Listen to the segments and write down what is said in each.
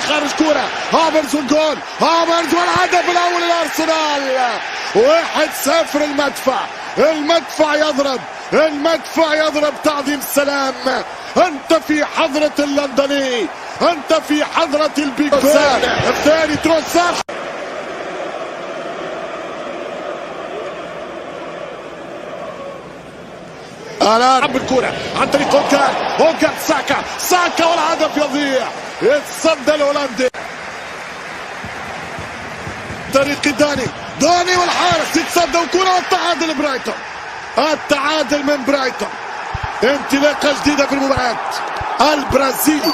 خارج كرة هافرز والجول، هافرز والهدف الأول للأرسنال. 1-0 المدفع. المدفع يضرب، المدفع يضرب تعظيم السلام. أنت في حضرة اللندني، أنت في حضرة البيج فان. الثاني تروسار. الآن عم بالكرة عن طريق أوكان ساكا والهدف يضيع. يتصدى الهولندي طريق داني والحارس يتصدى وكرة والتعادل برايتون. التعادل من برايتون. انطلاقة جديدة في المباراة. البرازيلي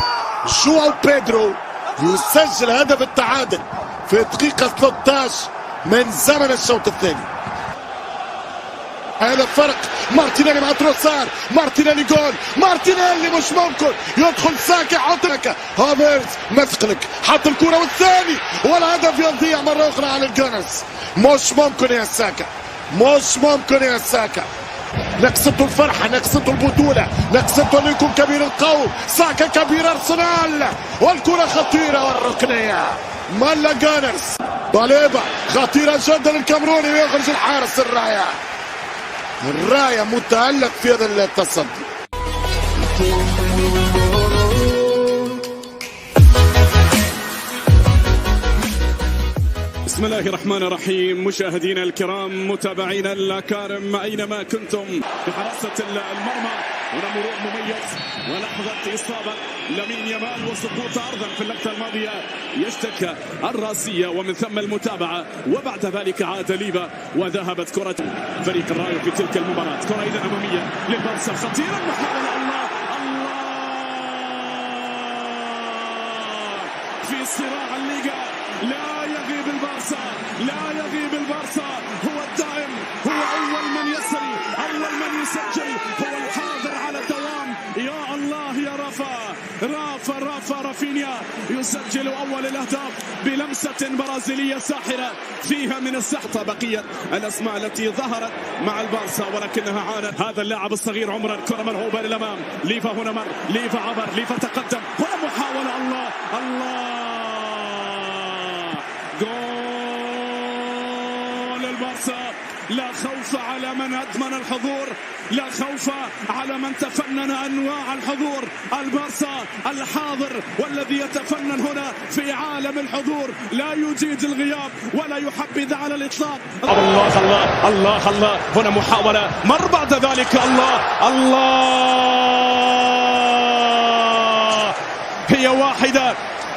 جواو بيدرو يسجل هدف التعادل في دقيقة 13 من زمن الشوط الثاني. هذا الفرق. مارتينيلي مع تروسار، مارتينيلي جول، مارتينيلي مش ممكن يدخل ساكا حط لك هافرز مثقلك حط الكرة والثاني والهدف يضيع مرة أخرى على الجانرز. مش ممكن يا ساكا، مش ممكن يا ساكا. نقصته الفرحة، نقصته البطولة، نقصته انه يكون كبير القوم. ساكا كبير أرسنال والكرة خطيرة والركنية مالا جانرز. باليبا خطيرة جدا الكاميروني ويخرج الحارس. الراية متألق في هذا التصدي. بسم الله الرحمن الرحيم. مشاهدينا الكرام، متابعينا الأكارم أينما كنتم، بحراسة المرمى هنا مرور مميز ولحظة إصابة لامين يامال وسقوط أرضا في اللقطة الماضية يشتكى الراسية ومن ثم المتابعة، وبعد ذلك عاد ليفا وذهبت كرة فريق الرايو في تلك المباراة. كرة إذا أمامية للبارسا خطيرة، محاولة الله في صراع الليغا. لا يغيب البارسا، لا يغيب البارسا. هو الدائم، هو أول من يسري، أول من يسجل، هو الحاضر على الدوام. يا الله يا رافينيا يسجل أول الأهداف بلمسة برازيلية ساحرة فيها من السحطة. بقية الأسماء التي ظهرت مع البارسا ولكنها عانت. هذا اللاعب الصغير عمرا، كرة مرهوبة للأمام. ليفا هنا مر، ليفا عبر، ليفا تقدم، هنا محاولة. الله جول البارسا. لا خوف على من أدمن الحضور، لا خوف على من تفنن أنواع الحضور. البارسا الحاضر والذي يتفنن هنا في عالم الحضور، لا يجيد الغياب ولا يحبذ على الإطلاق. الله هنا محاولة، مر بعد ذلك. الله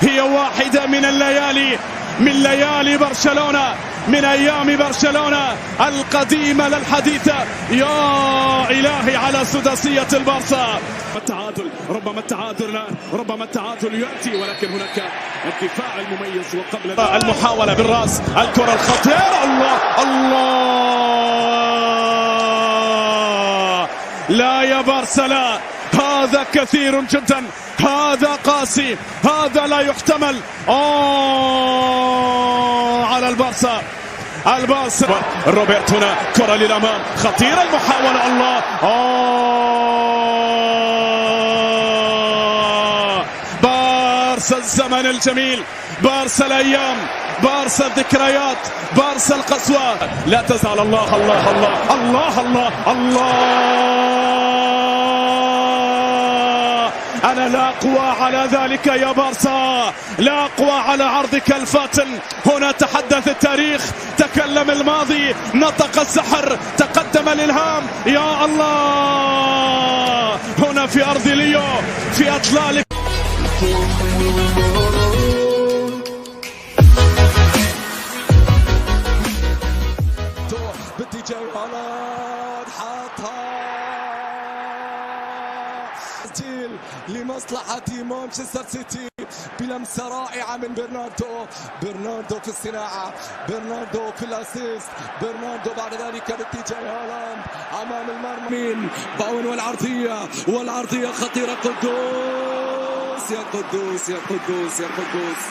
هي واحدة من الليالي، من ليالي برشلونة، من أيام برشلونة القديمة للحديثة. يا إلهي على سداسية البارسا. التعادل، ربما التعادل يأتي، ولكن هناك الدفاع المميز وقبل المحاولة بالرأس، الكرة الخطيرة. الله لا يا بارسا لا، هذا كثير جدا، هذا قاسي، هذا لا يحتمل. على البارسا روبرت هنا، كرة للأمام خطيرة، المحاولة. الله بارسا الزمن الجميل، بارسا الأيام، بارسا الذكريات، بارسا القسوة. لا تزال. الله الله الله الله الله الله. أنا لا أقوى على ذلك يا بارسا، لا أقوى على عرضك الفاتن. هنا تحدث التاريخ، تكلم الماضي، نطق السحر، تقدم الإلهام. يا الله هنا في أرض ليو، في أطلال باتجاه هالاند، حاطها لمصلحة مانشستر سيتي بلمسة رائعة من برناردو في الصناعة، برناردو في الاسيست، برناردو بعد ذلك باتجاه هالاند امام المرمى. باون والعرضية خطيرة. قدوس يا قدوس يا قدوس يا قدوس.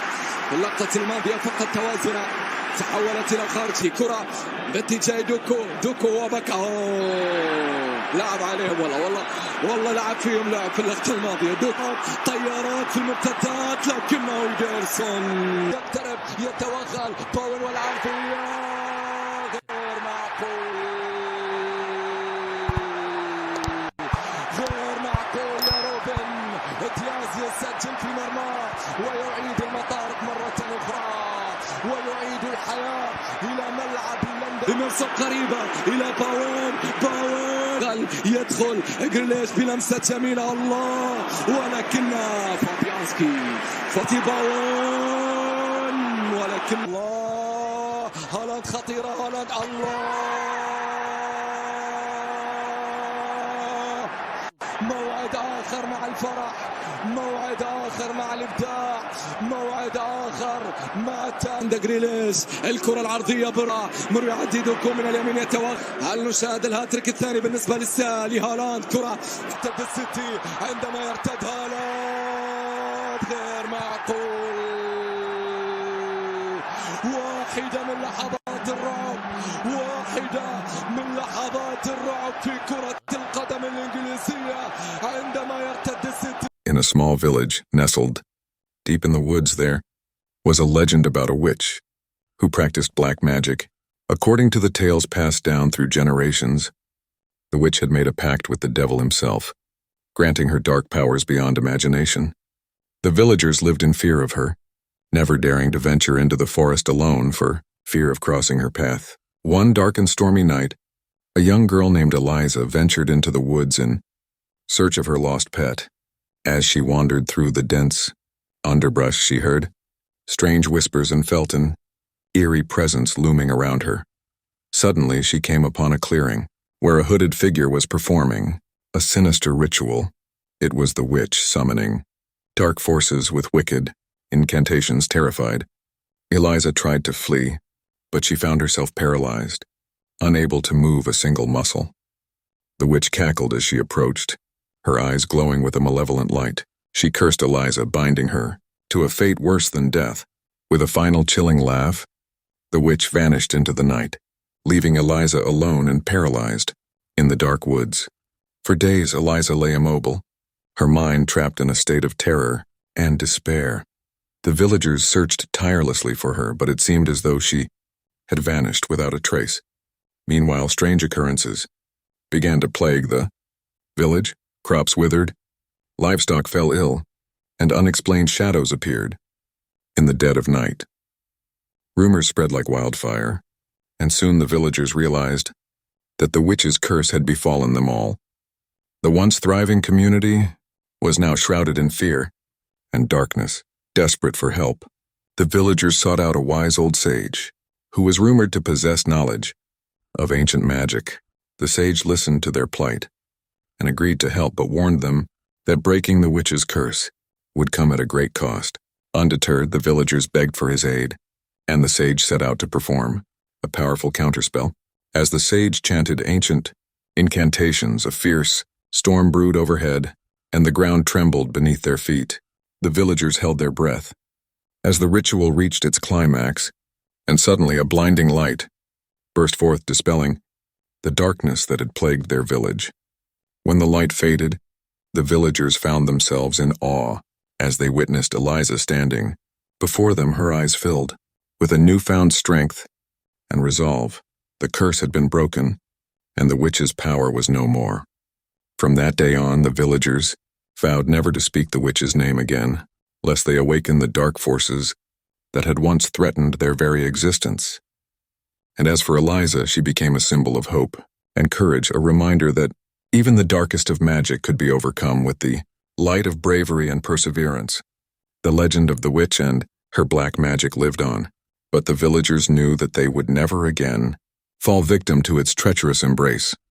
اللقطة الماضية فقط توازنا، تحولت إلى خارج. كرة باتجاه دوكو وبكا. لعب عليهم والله لعب فيهم لعب في اللقطة الماضية. طيارات في المرتدات لكنه إيدرسون يقترب يتوغل باول والعرضية غير معقول يا روبن دياز يسجل في مرماه ويعيد المطارد مرة أخرى ويعيد الحياة إلى ملعب لندن. إمرسون قريبة إلى باوين يدخل جريليش بلمسة يمينة الله ولكن فاتي باوين ولكن الله هالاند خطيرة هالاند الله موعد آخر مع الفرح موعد آخر مع الإبداع موعد آخر مع عند جريليش الكرة العرضية برا مر يعددكم من اليمين يتوغل. هل نشاهد الهاتريك الثاني بالنسبة للسالي هالاند كرة تبدأ السيتي عندما يرتد هالاند غير معقول. واحدة من لحظات الرعب في كرة القدم الإنجليزية عندما يرتد السيتي. In a small village, nestled deep in the woods there, was a legend about a witch who practiced black magic. According to the tales passed down through generations, the witch had made a pact with the devil himself, granting her dark powers beyond imagination. The villagers lived in fear of her, never daring to venture into the forest alone for fear of crossing her path. One dark and stormy night, a young girl named Eliza ventured into the woods in search of her lost pet. As she wandered through the dense underbrush, she heard strange whispers and felt an eerie presence looming around her. Suddenly, she came upon a clearing where a hooded figure was performing a sinister ritual. It was the witch summoning dark forces with wicked incantations. Terrified, Eliza tried to flee, but she found herself paralyzed, unable to move a single muscle. The witch cackled as she approached, her eyes glowing with a malevolent light. She cursed Eliza, binding her to a fate worse than death. With a final chilling laugh, the witch vanished into the night, leaving Eliza alone and paralyzed in the dark woods. For days, Eliza lay immobile, her mind trapped in a state of terror and despair. The villagers searched tirelessly for her, but it seemed as though she had vanished without a trace. Meanwhile, strange occurrences began to plague the village. Crops withered, livestock fell ill, and unexplained shadows appeared in the dead of night. Rumors spread like wildfire, and soon the villagers realized that the witch's curse had befallen them all. The once thriving community was now shrouded in fear and darkness. Desperate for help, the villagers sought out a wise old sage who was rumored to possess knowledge of ancient magic. The sage listened to their plight and agreed to help, but warned them that breaking the witch's curse would come at a great cost. Undeterred, the villagers begged for his aid, and the sage set out to perform a powerful counterspell. As the sage chanted ancient incantations, a fierce storm brewed overhead, and the ground trembled beneath their feet. The villagers held their breath as the ritual reached its climax, and suddenly a blinding light burst forth, dispelling the darkness that had plagued their village. When the light faded, the villagers found themselves in awe as they witnessed Eliza standing before them, her eyes filled with a newfound strength and resolve. The curse had been broken, and the witch's power was no more. From that day on, the villagers vowed never to speak the witch's name again, lest they awaken the dark forces that had once threatened their very existence. And as for Eliza, she became a symbol of hope and courage, a reminder that even the darkest of magic could be overcome with the light of bravery and perseverance. The legend of the witch and her black magic lived on, but the villagers knew that they would never again fall victim to its treacherous embrace.